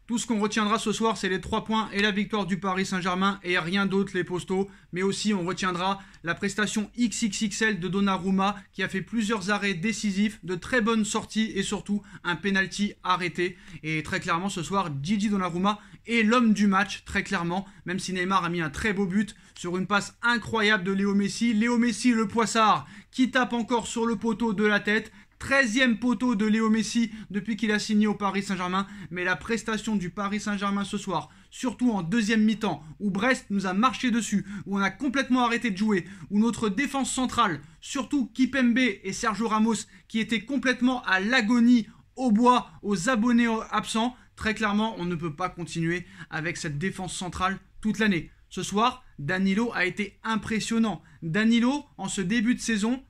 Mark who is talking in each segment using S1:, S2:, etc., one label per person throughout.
S1: Tout ce qu'on retiendra ce soir, c'est les 3 points et la victoire du Paris Saint-Germain et rien d'autre, les postos. Mais aussi, on retiendra la prestation XXXL de Donnarumma qui a fait plusieurs arrêts décisifs, de très bonnes sorties et surtout un penalty arrêté. Et très clairement, ce soir, Gigi Donnarumma est l'homme du match, très clairement. Même si Neymar a mis un très beau but sur une passe incroyable de Léo Messi. Léo Messi, le poissard, qui tape encore sur le poteau de la tête. 13e poteau de Léo Messi depuis qu'il a signé au Paris Saint-Germain. Mais la prestation du Paris Saint-Germain ce soir, surtout en deuxième mi-temps, où Brest nous a marché dessus, où on a complètement arrêté de jouer, où notre défense centrale, surtout Kipembe et Sergio Ramos, qui étaient complètement à l'agonie, au bois, aux abonnés absents, très clairement, on ne peut pas continuer avec cette défense centrale toute l'année. Ce soir, Danilo a été impressionnant. Danilo, en ce début de saison,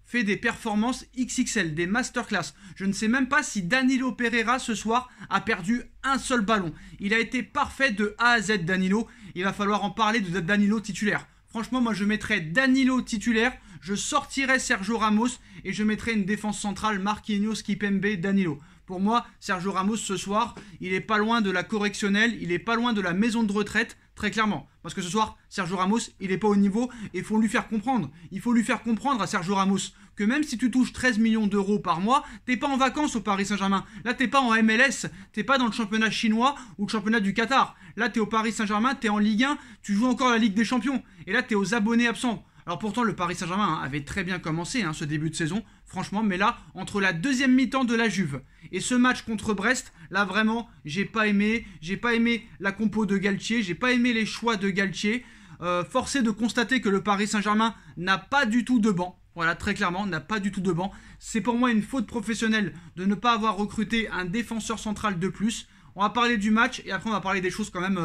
S1: fait des performances XXL, des masterclass. Je ne sais même pas si Danilo Pereira ce soir a perdu un seul ballon. Il a été parfait de A à Z, Danilo. Il va falloir en parler de Danilo titulaire. Franchement, moi je mettrais Danilo titulaire, je sortirais Sergio Ramos et je mettrais une défense centrale Marquinhos, Kipembe, Danilo. Pour moi, Sergio Ramos ce soir, il est pas loin de la correctionnelle, il est pas loin de la maison de retraite, très clairement. Parce que ce soir, Sergio Ramos, il n'est pas au niveau et il faut lui faire comprendre. Il faut lui faire comprendre à Sergio Ramos que même si tu touches 13 millions d'euros par mois, t'es pas en vacances au Paris Saint-Germain. Là, t'es pas en MLS, t'es pas dans le championnat chinois ou le championnat du Qatar. Là, t'es au Paris Saint-Germain, t'es en Ligue 1, tu joues encore la Ligue des Champions. Et là, t'es aux abonnés absents. Alors pourtant, le Paris Saint-Germain avait très bien commencé ce début de saison, franchement, mais là, entre la deuxième mi-temps de la Juve et ce match contre Brest, là vraiment, j'ai pas aimé la compo de Galtier, j'ai pas aimé les choix de Galtier. Forcé de constater que le Paris Saint-Germain n'a pas du tout de banc. Voilà, très clairement, n'a pas du tout de banc. C'est pour moi une faute professionnelle de ne pas avoir recruté un défenseur central de plus. On va parler du match et après on va parler des choses quand même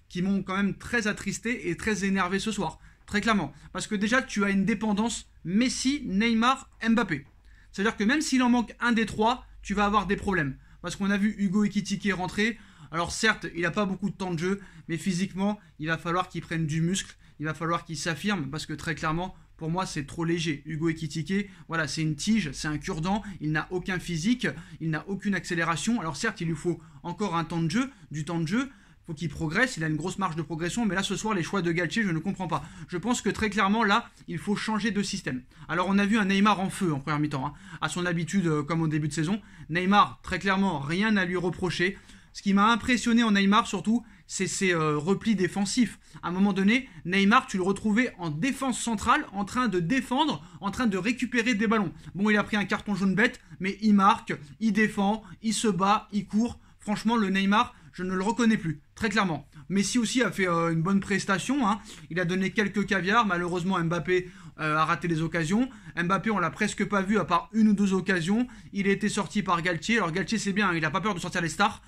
S1: qui m'ont quand même très attristé et très énervé ce soir. Très clairement. Parce que déjà, tu as une dépendance Messi, Neymar, Mbappé. C'est-à-dire que même s'il en manque un des trois, tu vas avoir des problèmes. Parce qu'on a vu Hugo Ekitike rentrer. Alors certes, il n'a pas beaucoup de temps de jeu, mais physiquement, il va falloir qu'il prenne du muscle. Il va falloir qu'il s'affirme parce que très clairement, pour moi, c'est trop léger. Hugo Ekitike, voilà, c'est une tige, c'est un cure-dent. Il n'a aucun physique, il n'a aucune accélération. Alors certes, il lui faut encore un temps de jeu, du temps de jeu. Faut qu'il progresse, il a une grosse marge de progression, mais là ce soir les choix de Galtier je ne comprends pas. Je pense que très clairement là il faut changer de système. Alors on a vu un Neymar en feu en première mi-temps, à son habitude comme au début de saison. Neymar très clairement rien à lui reprocher. Ce qui m'a impressionné en Neymar surtout c'est ses replis défensifs. À un moment donné Neymar tu le retrouvais en défense centrale en train de défendre, en train de récupérer des ballons. Bon il a pris un carton jaune bête mais il marque, il défend, il se bat, il court. Franchement le Neymar je ne le reconnais plus, très clairement. Messi aussi a fait une bonne prestation. Il a donné quelques caviars. Malheureusement, Mbappé a raté les occasions. Mbappé, on l'a presque pas vu à part une ou deux occasions. Il a été sorti par Galtier. Alors Galtier, c'est bien, il n'a pas peur de sortir les stars.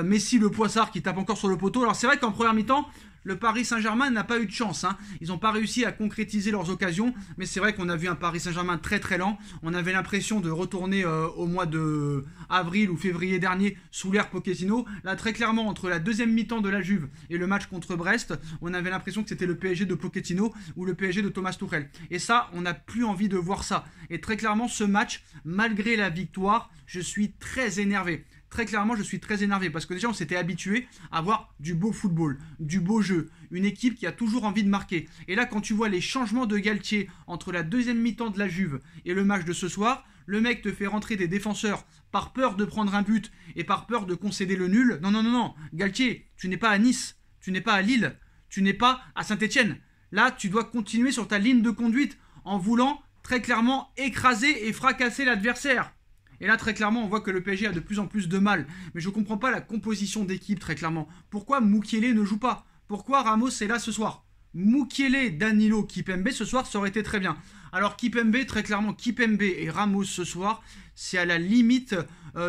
S1: Messi, le poissard, qui tape encore sur le poteau. Alors c'est vrai qu'en première mi-temps, le Paris Saint-Germain n'a pas eu de chance. Ils n'ont pas réussi à concrétiser leurs occasions. Mais c'est vrai qu'on a vu un Paris Saint-Germain très très lent. On avait l'impression de retourner au mois de avril ou février dernier sous l'ère Pochettino. Là, très clairement, entre la deuxième mi-temps de la Juve et le match contre Brest, on avait l'impression que c'était le PSG de Pochettino ou le PSG de Thomas Tuchel. Et ça, on n'a plus envie de voir ça. Et très clairement, ce match, malgré la victoire, je suis très énervé. Très clairement, je suis très énervé parce que déjà, on s'était habitué à voir du beau football, du beau jeu, une équipe qui a toujours envie de marquer. Et là, quand tu vois les changements de Galtier entre la deuxième mi-temps de la Juve et le match de ce soir, le mec te fait rentrer des défenseurs par peur de prendre un but et par peur de concéder le nul. Non, non, non, non. Galtier, tu n'es pas à Nice, tu n'es pas à Lille, tu n'es pas à Saint-Etienne. Là, tu dois continuer sur ta ligne de conduite en voulant très clairement écraser et fracasser l'adversaire. Et là, très clairement, on voit que le PSG a de plus en plus de mal. Mais je ne comprends pas la composition d'équipe, très clairement. Pourquoi Mukiele ne joue pas? Pourquoi Ramos est là ce soir? Mukiele, Danilo, Kipembe, ce soir, ça aurait été très bien. Alors Kipembe, très clairement, Kipembe et Ramos ce soir, c'est à la limite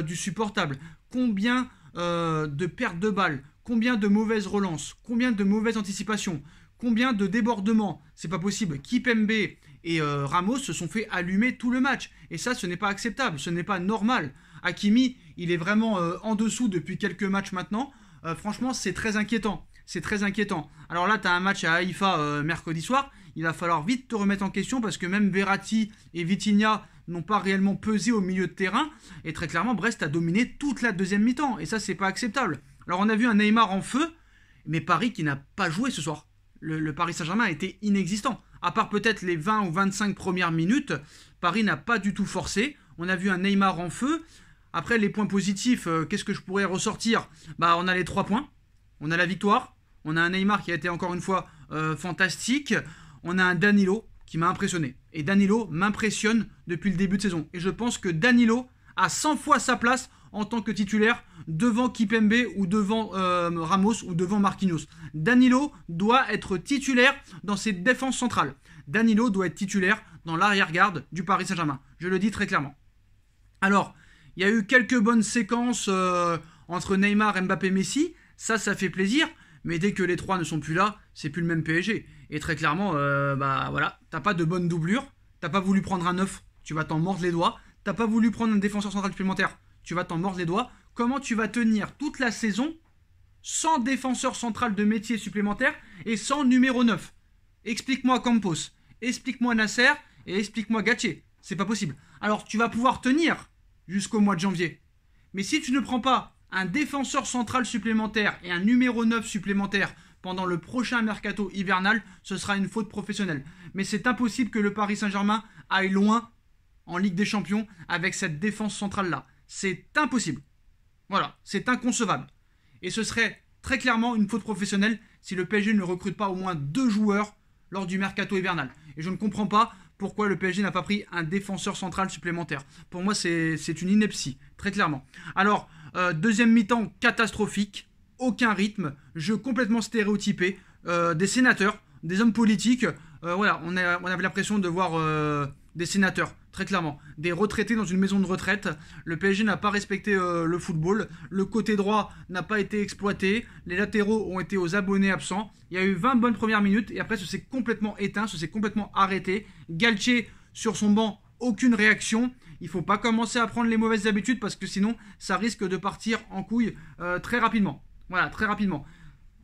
S1: du supportable. Combien de pertes de balles? Combien de mauvaises relances? Combien de mauvaises anticipations? Combien de débordements? C'est pas possible. Kipembe et Ramos se sont fait allumer tout le match. Et ça, ce n'est pas acceptable, ce n'est pas normal. Hakimi, il est vraiment en dessous depuis quelques matchs maintenant. Franchement, c'est très inquiétant. C'est très inquiétant. Alors là, tu as un match à Haïfa mercredi soir. Il va falloir vite te remettre en question parce que même Verratti et Vitinha n'ont pas réellement pesé au milieu de terrain. Et très clairement, Brest a dominé toute la deuxième mi-temps. Et ça, c'est pas acceptable. Alors on a vu un Neymar en feu, mais Paris qui n'a pas joué ce soir. Le Paris Saint-Germain a été inexistant. À part peut-être les 20 ou 25 premières minutes, Paris n'a pas du tout forcé. On a vu un Neymar en feu. Après, les points positifs, qu'est-ce que je pourrais ressortir? On a les 3 points. On a la victoire. On a un Neymar qui a été encore une fois fantastique. On a un Danilo qui m'a impressionné. Et Danilo m'impressionne depuis le début de saison. Et je pense que Danilo a 100 fois sa place en tant que titulaire devant Kimpembe ou devant Ramos ou devant Marquinhos. Danilo doit être titulaire dans ses défenses centrales. Danilo doit être titulaire dans l'arrière-garde du Paris Saint-Germain. Je le dis très clairement. Alors, il y a eu quelques bonnes séquences entre Neymar, Mbappé, Messi. Ça fait plaisir. Mais dès que les trois ne sont plus là, c'est plus le même PSG. Et très clairement, voilà, t'as pas de bonne doublure. T'as pas voulu prendre un 9, tu vas t'en mordre les doigts. T'as pas voulu prendre un défenseur central supplémentaire, tu vas t'en mordre les doigts. Comment tu vas tenir toute la saison sans défenseur central de métier supplémentaire et sans numéro 9? Explique-moi Campos, explique-moi Nasser et explique-moi Gattier. C'est pas possible. Alors tu vas pouvoir tenir jusqu'au mois de janvier. Mais si tu ne prends pas un défenseur central supplémentaire et un numéro 9 supplémentaire pendant le prochain mercato hivernal, ce sera une faute professionnelle. Mais c'est impossible que le Paris Saint-Germain aille loin en Ligue des Champions avec cette défense centrale-là. C'est impossible. Voilà, c'est inconcevable. Et ce serait très clairement une faute professionnelle si le PSG ne recrute pas au moins 2 joueurs lors du mercato hivernal. Et je ne comprends pas pourquoi le PSG n'a pas pris un défenseur central supplémentaire. Pour moi, c'est une ineptie, très clairement. Alors, deuxième mi-temps catastrophique, aucun rythme, jeu complètement stéréotypé, des sénateurs, des hommes politiques. Voilà, on avait l'impression de voir des sénateurs, très clairement. Des retraités dans une maison de retraite. Le PSG n'a pas respecté le football. Le côté droit n'a pas été exploité. Les latéraux ont été aux abonnés absents. Il y a eu 20 bonnes premières minutes et après, ça s'est complètement éteint, ça s'est complètement arrêté. Galtier, sur son banc, aucune réaction. Il ne faut pas commencer à prendre les mauvaises habitudes parce que sinon, ça risque de partir en couille très rapidement. Voilà, très rapidement.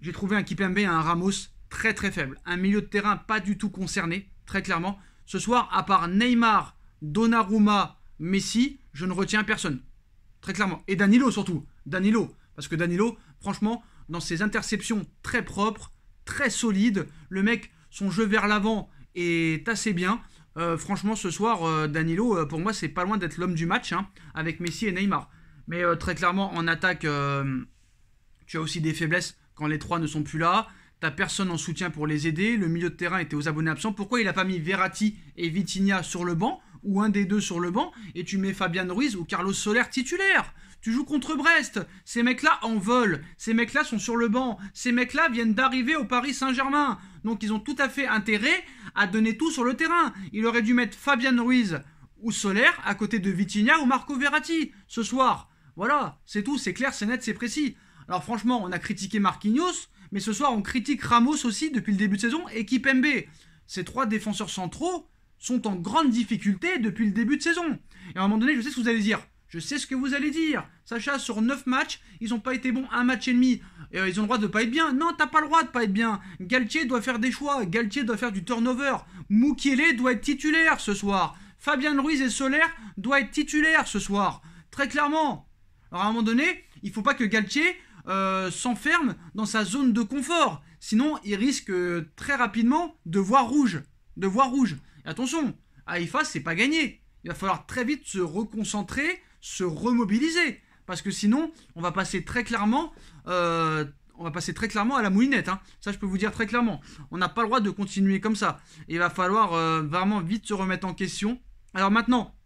S1: J'ai trouvé un Kimpembe et un Ramos très très faible. Un milieu de terrain pas du tout concerné, très clairement. Ce soir, à part Neymar, Donnarumma, Messi, je ne retiens personne. Très clairement. Et Danilo surtout. Danilo. Parce que Danilo, franchement, dans ses interceptions très propres, très solides, le mec, son jeu vers l'avant est assez bien. Franchement, ce soir, Danilo, pour moi, c'est pas loin d'être l'homme du match, avec Messi et Neymar. Mais très clairement, en attaque, tu as aussi des faiblesses quand les trois ne sont plus là. T'as personne en soutien pour les aider. Le milieu de terrain était aux abonnés absents. Pourquoi il n'a pas mis Verratti et Vitinha sur le banc, ou un des deux sur le banc, et tu mets Fabian Ruiz ou Carlos Soler titulaire? Tu joues contre Brest. Ces mecs-là en veulent. Ces mecs-là sont sur le banc. Ces mecs-là viennent d'arriver au Paris Saint-Germain. Donc ils ont tout à fait intérêt à donner tout sur le terrain. Il aurait dû mettre Fabian Ruiz ou Soler à côté de Vitinha ou Marco Verratti ce soir. Voilà, c'est tout, c'est clair, c'est net, c'est précis. Alors franchement, on a critiqué Marquinhos, mais ce soir on critique Ramos aussi depuis le début de saison et Kimpembe. Ces 3 défenseurs centraux sont en grande difficulté depuis le début de saison. Et à un moment donné, je sais ce que vous allez dire. Je sais ce que vous allez dire. Sacha, sur 9 matchs, ils n'ont pas été bons un match et demi. Ils ont le droit de ne pas être bien. Non, t'as pas le droit de ne pas être bien. Galtier doit faire des choix. Galtier doit faire du turnover. Mukiele doit être titulaire ce soir. Fabian Ruiz et Soler doivent être titulaires ce soir. Très clairement. Alors à un moment donné, il ne faut pas que Galtier s'enferme dans sa zone de confort. Sinon, il risque très rapidement de voir rouge. Et attention, Haïfa, c'est pas gagné. Il va falloir très vite se reconcentrer, se remobiliser. Parce que sinon, on va passer très clairement à la moulinette. Ça, je peux vous dire très clairement. On n'a pas le droit de continuer comme ça. Il va falloir vraiment vite se remettre en question. Alors maintenant,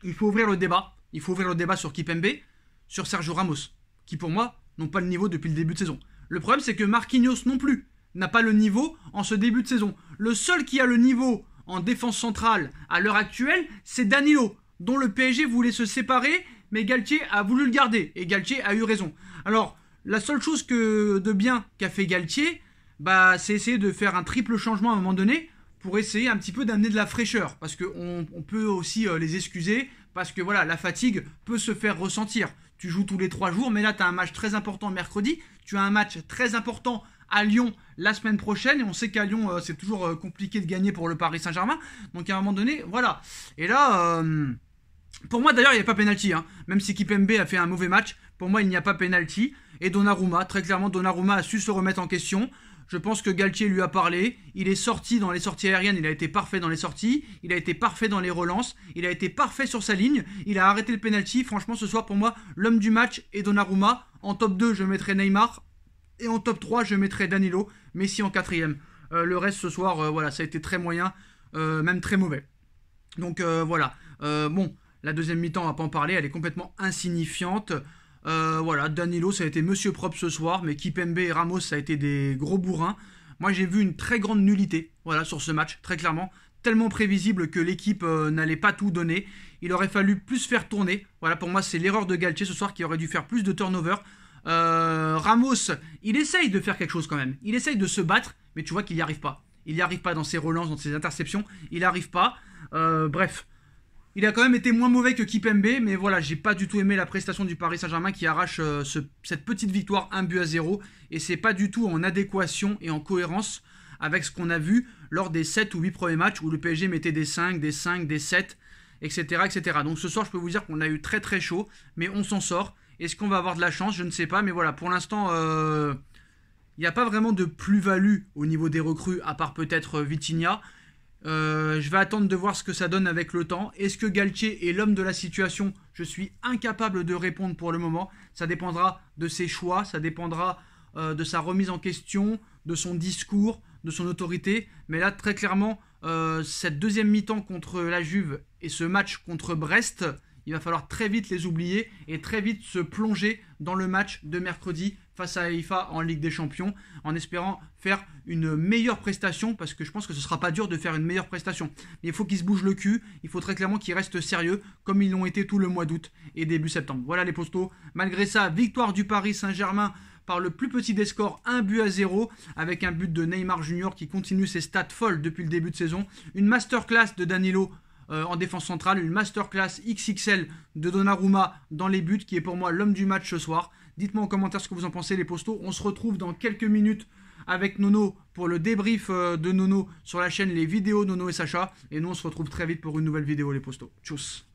S1: il faut ouvrir le débat. Il faut ouvrir le débat sur Kimpembe, sur Sergio Ramos, qui pour moi n'ont pas le niveau depuis le début de saison. Le problème, c'est que Marquinhos non plus n'a pas le niveau en ce début de saison. Le seul qui a le niveau en défense centrale à l'heure actuelle, c'est Danilo, dont le PSG voulait se séparer, mais Galtier a voulu le garder, et Galtier a eu raison. Alors, la seule chose de bien qu'a fait Galtier, c'est essayer de faire un triple changement à un moment donné, pour essayer un petit peu d'amener de la fraîcheur, parce qu'on peut aussi les excuser, parce que voilà, la fatigue peut se faire ressentir. Tu joues tous les 3 jours, mais là, tu as un match très important mercredi, tu as un match très important à Lyon la semaine prochaine, et on sait qu'à Lyon, c'est toujours compliqué de gagner pour le Paris Saint-Germain, donc à un moment donné, voilà. Et là, pour moi d'ailleurs, il n'y a pas pénalty, même si Kimpembe a fait un mauvais match, pour moi, il n'y a pas pénalty, Et Donnarumma, très clairement, Donnarumma a su se remettre en question. Je pense que Galtier lui a parlé. Il est sorti dans les sorties aériennes. Il a été parfait dans les sorties. Il a été parfait dans les relances. Il a été parfait sur sa ligne. Il a arrêté le penalty. Franchement, ce soir, pour moi, l'homme du match est Donnarumma. En top 2, je mettrai Neymar. Et en top 3, je mettrai Danilo. Messi en 4e. Le reste, ce soir, voilà, ça a été très moyen. Même très mauvais. Donc, voilà. Bon, la deuxième mi-temps, on va pas en parler. Elle est complètement insignifiante. Voilà, Danilo, ça a été monsieur propre ce soir, mais Kimpembe et Ramos, ça a été des gros bourrins. Moi, j'ai vu une très grande nullité, voilà, sur ce match, très clairement. Tellement prévisible que l'équipe n'allait pas tout donner. Il aurait fallu plus faire tourner. Voilà, pour moi, c'est l'erreur de Galtier ce soir qui aurait dû faire plus de turnover. Ramos, il essaye de faire quelque chose quand même. Il essaye de se battre, mais tu vois qu'il n'y arrive pas. Il n'y arrive pas dans ses relances, dans ses interceptions. Il n'y arrive pas. Bref. Il a quand même été moins mauvais que Kimpembe, mais voilà, j'ai pas du tout aimé la prestation du Paris Saint-Germain qui arrache cette petite victoire 1-0, et c'est pas du tout en adéquation et en cohérence avec ce qu'on a vu lors des 7 ou 8 premiers matchs où le PSG mettait des 5, des 5, des 7, etc. etc. Donc ce soir, je peux vous dire qu'on a eu très très chaud, mais on s'en sort. Est-ce qu'on va avoir de la chance? Je ne sais pas, mais voilà, pour l'instant, il n'y a pas vraiment de plus-value au niveau des recrues, à part peut-être Vitinha. Je vais attendre de voir ce que ça donne avec le temps. Est-ce que Galtier est l'homme de la situation? Je suis incapable de répondre pour le moment. Ça dépendra de ses choix, ça dépendra de sa remise en question, de son discours, de son autorité. Mais là, très clairement, cette deuxième mi-temps contre la Juve et ce match contre Brest, il va falloir très vite les oublier et très vite se plonger dans le match de mercredi face à Haïfa en Ligue des Champions, en espérant faire une meilleure prestation, parce que je pense que ce ne sera pas dur de faire une meilleure prestation. Mais il faut qu'ils se bougent le cul, il faut très clairement qu'ils restent sérieux, comme ils l'ont été tout le mois d'août et début septembre. Voilà les postos. Malgré ça, victoire du Paris Saint-Germain par le plus petit des scores, 1-0, avec un but de Neymar Junior qui continue ses stats folles depuis le début de saison. Une masterclass de Danilo en défense centrale, une masterclass XXL de Donnarumma dans les buts, qui est pour moi l'homme du match ce soir. Dites-moi en commentaire ce que vous en pensez, les postos. On se retrouve dans quelques minutes avec Nono pour le débrief de Nono sur la chaîne Les Vidéos Nono et Sacha. Et nous, on se retrouve très vite pour une nouvelle vidéo, les postos. Tchuss.